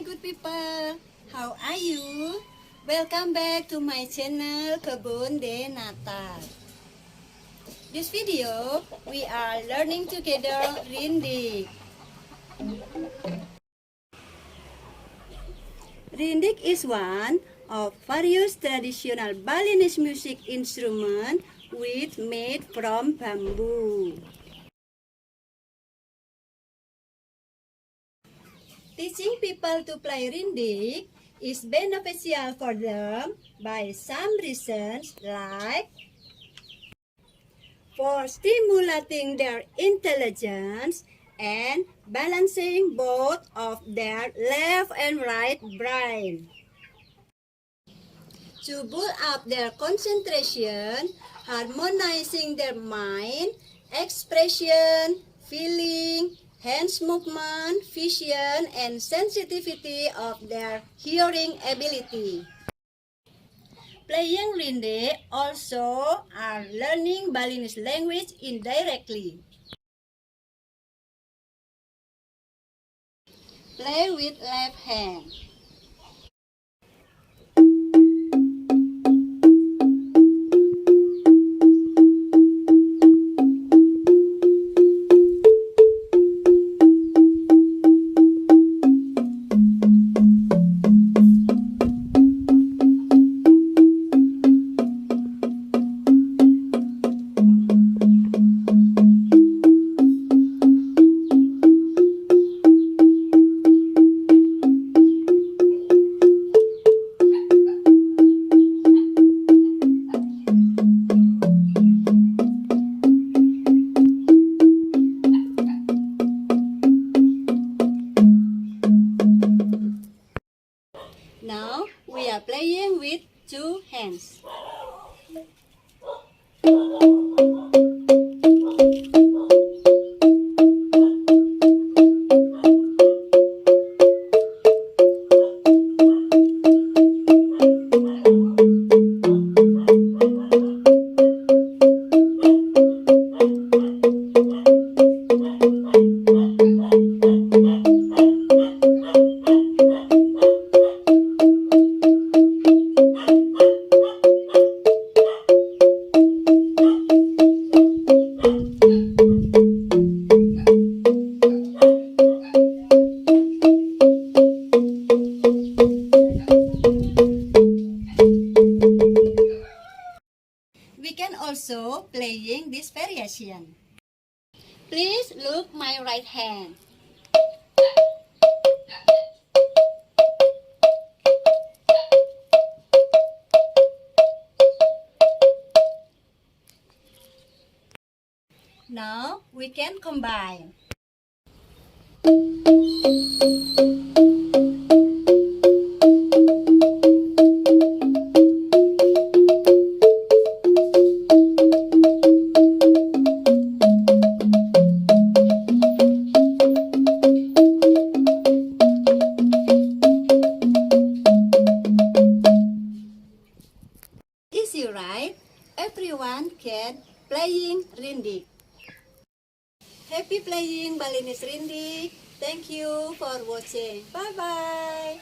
Hi good people, how are you? Welcome back to my channel Kebun de Natar. This video, we are learning together Rindik. Rindik is one of various traditional Balinese music instruments made from bamboo. Teaching people to play Rindik is beneficial for them by some reasons, like for stimulating their intelligence and balancing both of their left and right brain, to build up their concentration, harmonizing their mind, expression, feeling, hands movement, vision, and sensitivity of their hearing ability. Playing Rindik also are learning Balinese language indirectly. Play with left hand. Now we are playing with two hands. We can also playing this variation. Please look my right hand. Now we can combine. Easy, right? Everyone can playing Rindik. Happy playing Balinese Rindik. Thank you for watching. Bye bye.